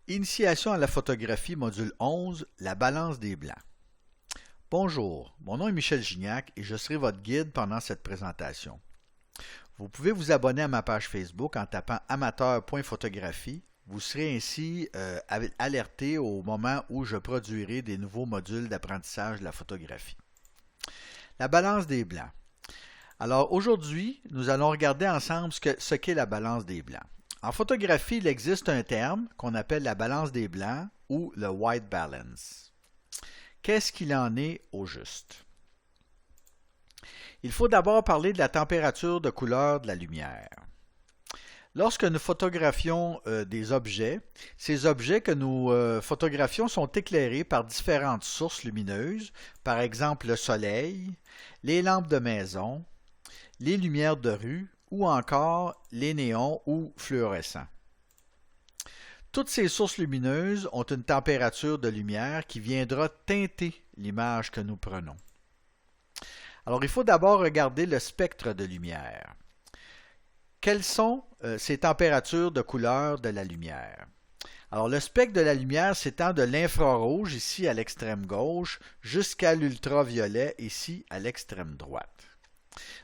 Initiation à la photographie, module 11, la balance des blancs. Bonjour, mon nom est Michel Gignac et je serai votre guide pendant cette présentation. Vous pouvez vous abonner à ma page Facebook en tapant amateur.photographie. Vous serez ainsi alerté au moment où je produirai des nouveaux modules d'apprentissage de la photographie. La balance des blancs. Alors aujourd'hui, nous allons regarder ensemble ce qu'est la balance des blancs. En photographie, il existe un terme qu'on appelle la balance des blancs ou le white balance. Qu'est-ce qu'il en est au juste? Il faut d'abord parler de la température de couleur de la lumière. Lorsque nous photographions des objets, ces objets que nous photographions sont éclairés par différentes sources lumineuses, par exemple le soleil, les lampes de maison, les lumières de rue ou encore les néons ou fluorescents. Toutes ces sources lumineuses ont une température de lumière qui viendra teinter l'image que nous prenons. Alors, il faut d'abord regarder le spectre de lumière. Quelles sont ces températures de couleur de la lumière? Alors, le spectre de la lumière s'étend de l'infrarouge, ici à l'extrême gauche, jusqu'à l'ultraviolet, ici à l'extrême droite.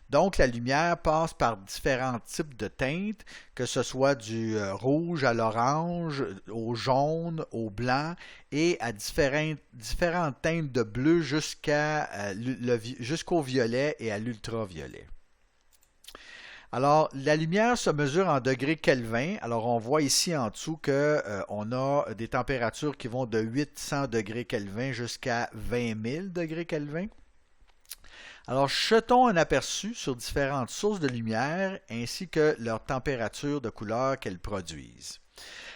Donc, la lumière passe par différents types de teintes, que ce soit du rouge à l'orange, au jaune, au blanc, et à différentes teintes de bleu jusqu'au violet et à l'ultraviolet. Alors, la lumière se mesure en degrés Kelvin. Alors, on voit ici en dessous qu'on a des températures qui vont de 800 degrés Kelvin jusqu'à 20 000 degrés Kelvin. Alors, jetons un aperçu sur différentes sources de lumière ainsi que leur température de couleur qu'elles produisent.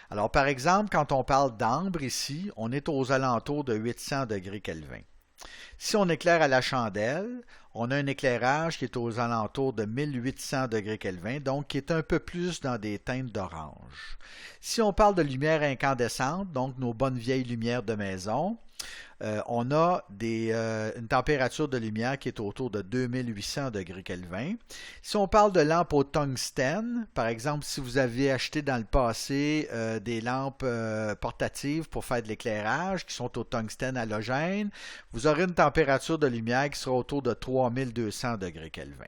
Alors, par exemple, quand on parle d'ambre ici, on est aux alentours de 800 degrés Kelvin. Si on éclaire à la chandelle, on a un éclairage qui est aux alentours de 1800 degrés Kelvin, donc qui est un peu plus dans des teintes d'orange. Si on parle de lumière incandescente, donc nos bonnes vieilles lumières de maison, on a une température de lumière qui est autour de 2800 degrés Kelvin. Si on parle de lampes au tungstène, par exemple, si vous avez acheté dans le passé des lampes portatives pour faire de l'éclairage qui sont au tungstène halogène, vous aurez une température de lumière qui sera autour de 3200 degrés Kelvin.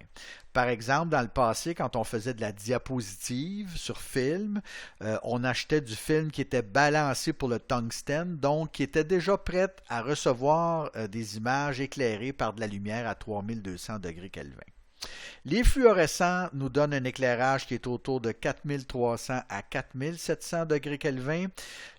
Par exemple, dans le passé, quand on faisait de la diapositive sur film, on achetait du film qui était balancé pour le tungstène, donc qui était déjà prêt à recevoir des images éclairées par de la lumière à 3200 degrés Kelvin. Les fluorescents nous donnent un éclairage qui est autour de 4300 à 4700 degrés Kelvin.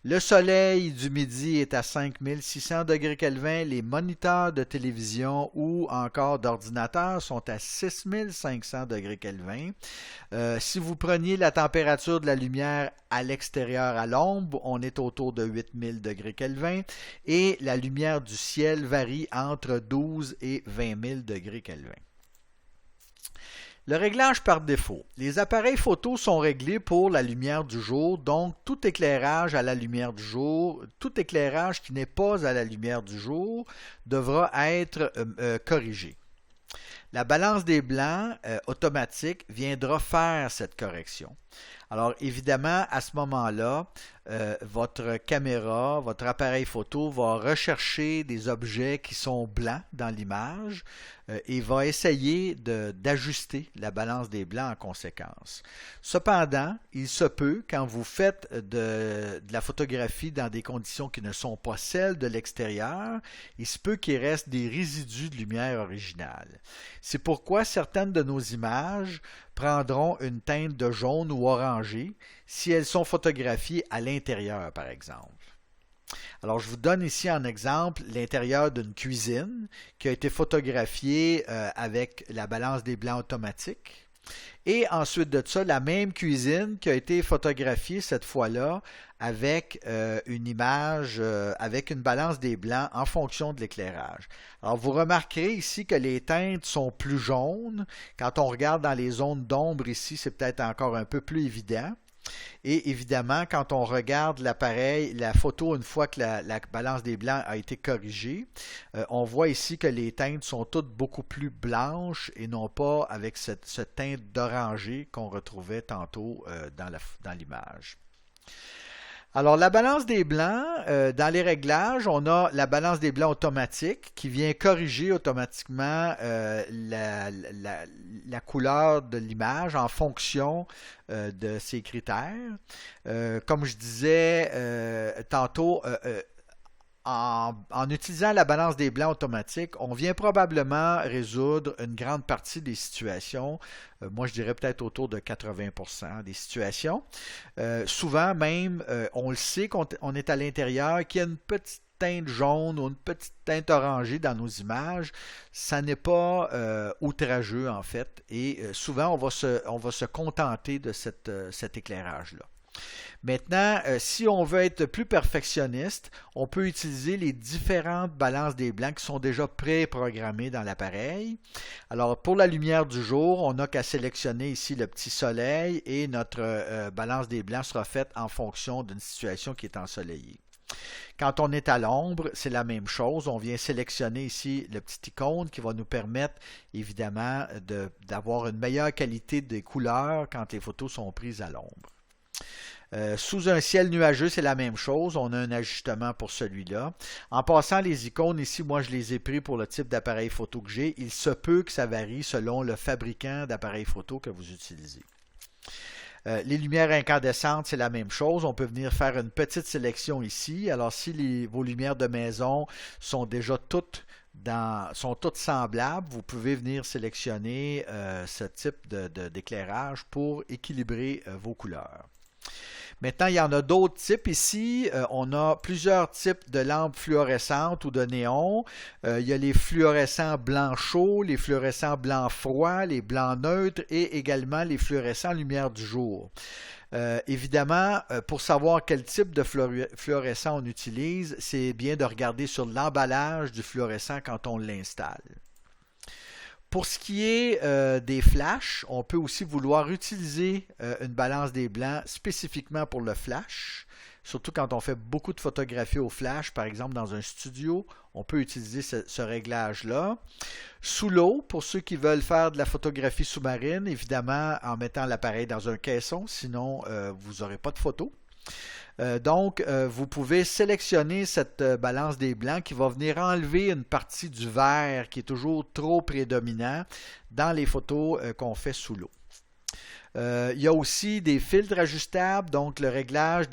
Le soleil du midi est à 5600 degrés Kelvin. Les moniteurs de télévision ou encore d'ordinateur sont à 6500 degrés Kelvin. Si vous preniez la température de la lumière à l'extérieur à l'ombre, on est autour de 8000 degrés Kelvin. Et la lumière du ciel varie entre 12 et 20 000 degrés Kelvin. Le réglage par défaut. Les appareils photo sont réglés pour la lumière du jour, donc tout éclairage à la lumière du jour, tout éclairage qui n'est pas à la lumière du jour devra être corrigé. La balance des blancs automatique viendra faire cette correction. Alors évidemment, à ce moment-là, votre caméra, votre appareil photo va rechercher des objets qui sont blancs dans l'image et va essayer d'ajuster la balance des blancs en conséquence. Cependant, il se peut, quand vous faites de la photographie dans des conditions qui ne sont pas celles de l'extérieur, il se peut qu'il reste des résidus de lumière originale. C'est pourquoi certaines de nos images prendront une teinte de jaune ou orangé si elles sont photographiées à l'intérieur, par exemple. Alors, je vous donne ici en exemple l'intérieur d'une cuisine qui a été photographiée avec la balance des blancs automatique. Et ensuite de ça, la même cuisine qui a été photographiée cette fois-là avec une image, avec une balance des blancs en fonction de l'éclairage. Alors vous remarquerez ici que les teintes sont plus jaunes. Quand on regarde dans les zones d'ombre ici, c'est peut-être encore un peu plus évident. Et évidemment, quand on regarde l'appareil, la photo, une fois que la balance des blancs a été corrigée, on voit ici que les teintes sont toutes beaucoup plus blanches et non pas avec cette teinte d'orangé qu'on retrouvait tantôt dans l'image. Alors, la balance des blancs, dans les réglages, on a la balance des blancs automatique qui vient corriger automatiquement la couleur de l'image en fonction de ces critères. Comme je disais tantôt, en utilisant la balance des blancs automatique, on vient probablement résoudre une grande partie des situations. Moi, je dirais peut-être autour de 80% des situations. Souvent même, on le sait qu'on est à l'intérieur, qu'il y a une petite teinte jaune ou une petite teinte orangée dans nos images. Ça n'est pas outrageux en fait. Et souvent, on va se contenter de cet éclairage-là. Maintenant, si on veut être plus perfectionniste, on peut utiliser les différentes balances des blancs qui sont déjà pré-programmées dans l'appareil. Alors, pour la lumière du jour, on n'a qu'à sélectionner ici le petit soleil et notre balance des blancs sera faite en fonction d'une situation qui est ensoleillée. Quand on est à l'ombre, c'est la même chose. On vient sélectionner ici le petit icône qui va nous permettre évidemment d'avoir une meilleure qualité des couleurs quand les photos sont prises à l'ombre. Sous un ciel nuageux, c'est la même chose. On a un ajustement pour celui-là. En passant, les icônes ici, moi, je les ai pris pour le type d'appareil photo que j'ai. Il se peut que ça varie selon le fabricant d'appareil photo que vous utilisez. Les lumières incandescentes, c'est la même chose. On peut venir faire une petite sélection ici. Alors, si vos lumières de maison sont déjà toutes semblables, vous pouvez venir sélectionner ce type d'éclairage pour équilibrer vos couleurs. Maintenant, il y en a d'autres types ici. On a plusieurs types de lampes fluorescentes ou de néons. Il y a les fluorescents blanc chaud, les fluorescents blanc froid, les blancs neutres et également les fluorescents lumière du jour. Évidemment, pour savoir quel type de fluorescent on utilise, c'est bien de regarder sur l'emballage du fluorescent quand on l'installe. Pour ce qui est des flashs, on peut aussi vouloir utiliser une balance des blancs spécifiquement pour le flash. Surtout quand on fait beaucoup de photographies au flash, par exemple dans un studio, on peut utiliser ce réglage-là. Sous l'eau, pour ceux qui veulent faire de la photographie sous-marine, évidemment en mettant l'appareil dans un caisson, sinon vous n'aurez pas de photo. Donc, vous pouvez sélectionner cette balance des blancs qui va venir enlever une partie du vert qui est toujours trop prédominant dans les photos qu'on fait sous l'eau. Il y a aussi des filtres ajustables, donc le réglage,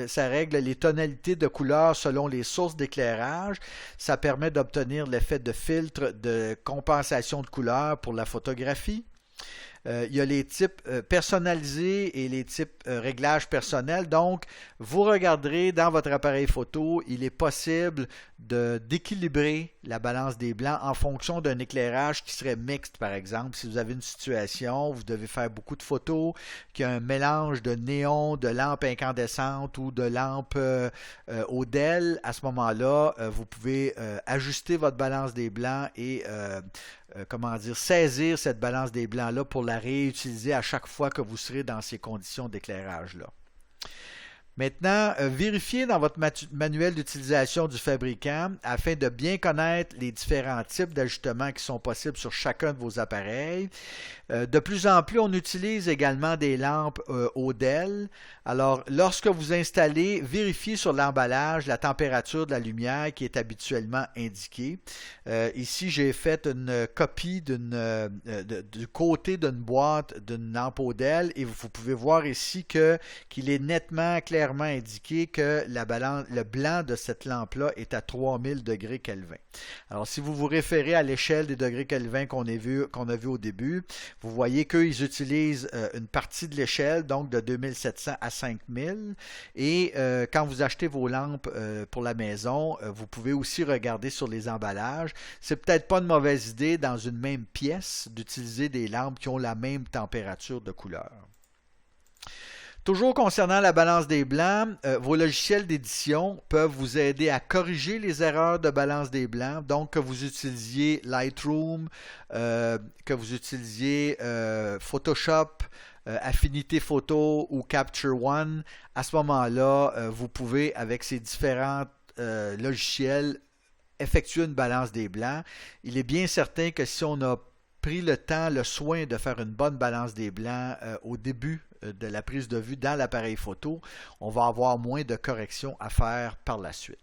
ça règle les tonalités de couleurs selon les sources d'éclairage. Ça permet d'obtenir l'effet de filtre de compensation de couleurs pour la photographie. Il y a les types personnalisés et les types réglages personnels. Donc, vous regarderez dans votre appareil photo, il est possible d'équilibrer la balance des blancs en fonction d'un éclairage qui serait mixte, par exemple. Si vous avez une situation où vous devez faire beaucoup de photos, qu'il y a un mélange de néon, de lampes incandescentes ou de lampes au DEL, à ce moment-là, vous pouvez ajuster votre balance des blancs et saisir cette balance des blancs-là pour la réutiliser à chaque fois que vous serez dans ces conditions d'éclairage-là. Maintenant, vérifiez dans votre manuel d'utilisation du fabricant afin de bien connaître les différents types d'ajustements qui sont possibles sur chacun de vos appareils. De plus en plus, on utilise également des lampes au DEL. Alors, lorsque vous installez, vérifiez sur l'emballage la température de la lumière qui est habituellement indiquée. Ici, j'ai fait une copie du côté d'une boîte d'une lampe au DEL et vous pouvez voir ici qu'il est nettement, clairement indiqué que le blanc de cette lampe-là est à 3000 degrés Kelvin. Alors, si vous vous référez à l'échelle des degrés Kelvin qu'on a vu au début, vous voyez qu'ils utilisent une partie de l'échelle, donc de 2700 à 5000. Et quand vous achetez vos lampes pour la maison, vous pouvez aussi regarder sur les emballages. C'est peut-être pas une mauvaise idée dans une même pièce d'utiliser des lampes qui ont la même température de couleur. Toujours concernant la balance des blancs, vos logiciels d'édition peuvent vous aider à corriger les erreurs de balance des blancs. Donc, que vous utilisiez Lightroom, que vous utilisiez Photoshop, Affinity Photo ou Capture One, à ce moment-là, vous pouvez, avec ces différents logiciels, effectuer une balance des blancs. Il est bien certain que si on n'a pris le temps, le soin de faire une bonne balance des blancs au début de la prise de vue dans l'appareil photo, on va avoir moins de corrections à faire par la suite.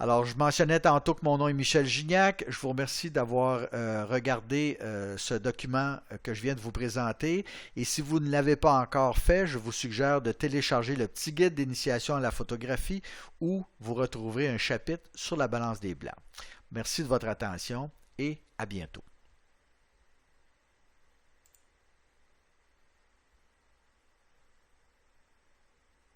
Alors, je mentionnais tantôt que mon nom est Michel Gignac. Je vous remercie d'avoir regardé ce document que je viens de vous présenter. Et si vous ne l'avez pas encore fait, je vous suggère de télécharger le petit guide d'initiation à la photographie où vous retrouverez un chapitre sur la balance des blancs. Merci de votre attention et à bientôt.